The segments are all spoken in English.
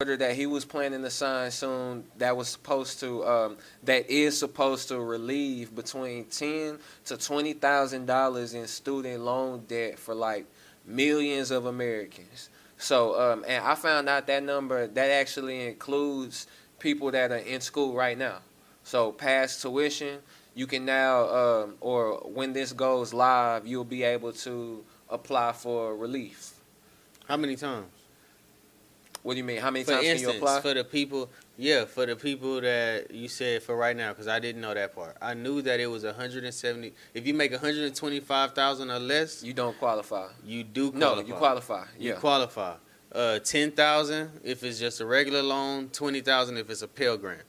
order that he was planning to sign soon that is supposed to relieve between $10,000 to $20,000 in student loan debt for like millions of Americans. So and I found out that number that actually includes people that are in school right now. So past tuition, you can now or when this goes live, you'll be able to apply for relief. How many times? What do you mean? How many For times instance, can you apply? for the people that you said for right now, because I didn't know that part. I knew that it was 170. If you make 125,000 or less, You don't qualify. you do No, qualify. you qualify. You Yeah. qualify. 10,000 if it's just a regular loan, 20,000 if it's a Pell Grant.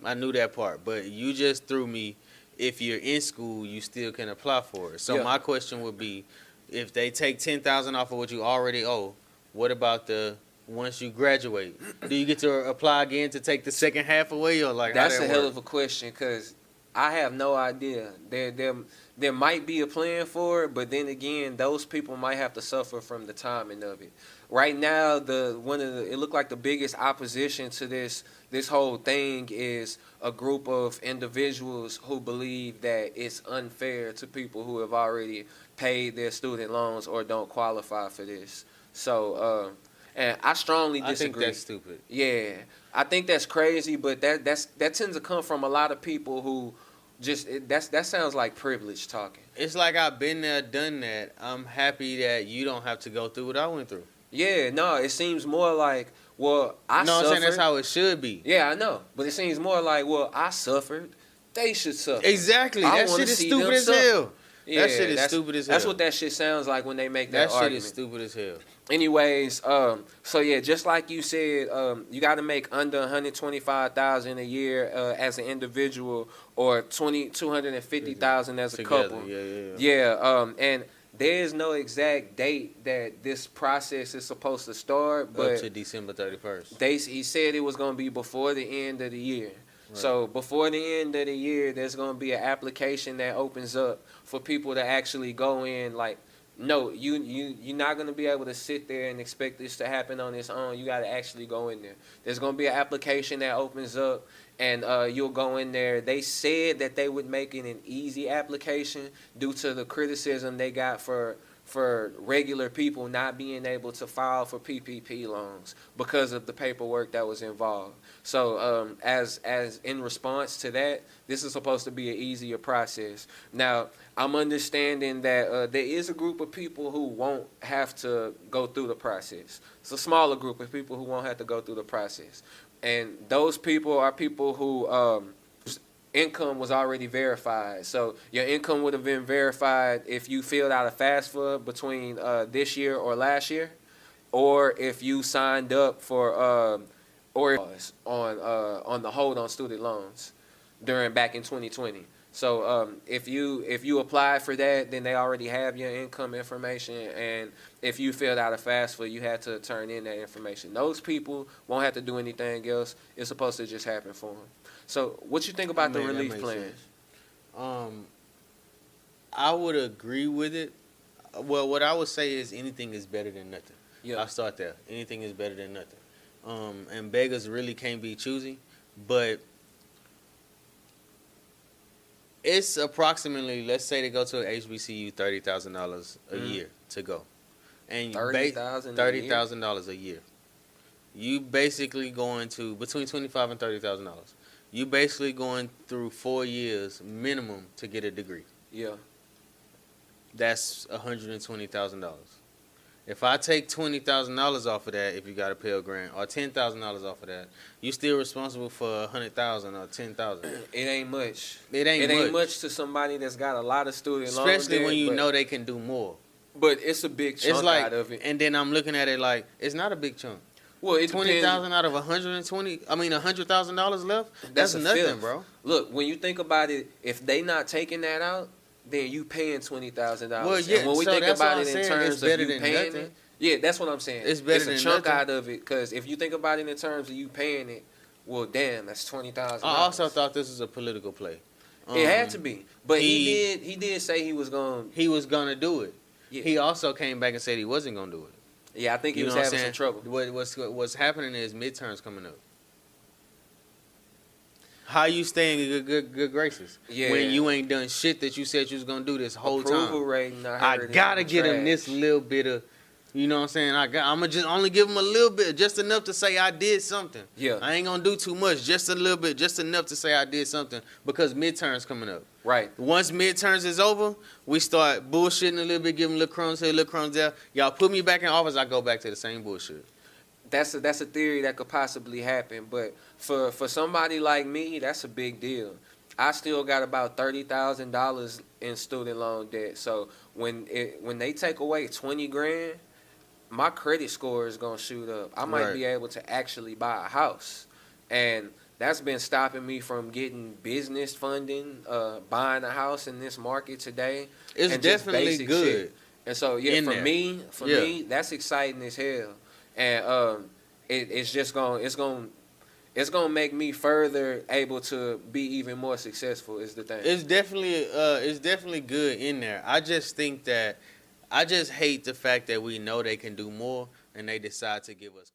I knew that part, but you just threw me. If you're in school, you still can apply for it. So Yeah. my question would be, if they take 10,000 off of what you already owe, what about the once you graduate? Do you get to apply again to take the second half away, or like That's how a that hell work? of a question because I have no idea. There might be a plan for it, but then again, those people might have to suffer from the timing of it. Right now, it looked like the biggest opposition to this whole thing is a group of individuals who believe that it's unfair to people who have already paid their student loans or don't qualify for this. So, and I strongly I think disagree. that's stupid. Yeah, I think that's crazy, but that tends to come from a lot of people who that sounds like privilege talking. It's like I've been there, done that. I'm happy that you don't have to go through what I went through. Yeah, no, it seems more like, well, I No, I'm suffered. saying that's how it should be. Yeah, I know, but it seems more like, well, I suffered, they should suffer. Exactly. I That wanna shit is see stupid them as suffer. hell. Yeah, That shit is stupid as hell. That's what that shit sounds like when they make that That shit argument. is stupid as hell. Anyways, so yeah, just like you said, you got to make under 125,000 a year as an individual, or 250,000 as a Together. couple. Yeah. Yeah, and there's no exact date that this process is supposed to start, Up but to December 31st. he said it was going to be before the end of the year. Right. So before the end of the year, there's going to be an application that opens up for people to actually go in. Like, no, you're not going to be able to sit there and expect this to happen on its own. You got to actually go in there. There's going to be an application that opens up, and you'll go in there. They said that they would make it an easy application due to the criticism they got for regular people not being able to file for PPP loans because of the paperwork that was involved. So as in response to that, this is supposed to be an easier process. Now, I'm understanding that there is a group of people who won't have to go through the process. It's a smaller group of people who won't have to go through the process. And those people are people who income was already verified. So your income would have been verified if you filled out a FAFSA between this year or last year, or if you signed up for or on the hold on student loans back in 2020. So if you applied for that, then they already have your income information, and if you filled out a FAFSA, you had to turn in that information. Those people won't have to do anything else. It's supposed to just happen for them. So what you think about the relief plan? I would agree with it. Well, what I would say is anything is better than nothing. Yeah. I'll start there. Anything is better than nothing. And beggars really can't be choosy, but it's approximately, let's say they go to an HBCU, $30,000 a year to go, and $30,000 a year. You basically going to between $25,000 and $30,000. You basically going through 4 years minimum to get a degree. Yeah. That's $120,000. If I take $20,000 off of that, if you got a Pell Grant, or $10,000 off of that, you still responsible for $100,000 or $10,000. It ain't much. It ain't much to somebody that's got a lot of student loans. Especially when you know they can do more. But it's a big chunk out of it. And then I'm looking at it like it's not a big chunk. Well, it $20,000 out of $100,000 left. That's nothing, fifth. bro. Look, when you think about it, if they not taking that out, then you paying $20,000. Well, yeah. And when we so think that's about what it I'm in saying. terms It's of better you than paying nothing. it, yeah, that's what I'm saying. It's better it's a than chunk nothing. out of it, because if you think about it in terms of you paying it, well, damn, that's $20,000. I also thought this was a political play. It had to be, but he did say he was going. He was gonna do it. Yeah. He also came back and said he wasn't gonna do it. Yeah, I think he was having some trouble. What's happening is midterms coming up. How you staying in good graces when you ain't done shit that you said you was gonna do this whole Approval time? rating, I gotta get him this little bit of, you know what I'm saying? I'm gonna just only give him a little bit, just enough to say I did something. Yeah, I ain't gonna do too much, just a little bit, just enough to say I did something because midterms coming up. Right. Once midterms is over, we start bullshitting a little bit, giving little crumbs here, little crumbs there. Y'all put me back in office, I go back to the same bullshit. That's a theory that could possibly happen, but for somebody like me, that's a big deal. I still got about $30,000 in student loan debt. So when they take away 20 grand, my credit score is gonna shoot up. I might be able to actually buy a house, and that's been stopping me from getting business funding, buying a house in this market today. It's definitely good. Shit. And so for me, that's exciting as hell. And it's gonna make me further able to be even more successful. Is the thing. It's definitely good in there. I just think that I just hate the fact that we know they can do more and they decide to give us.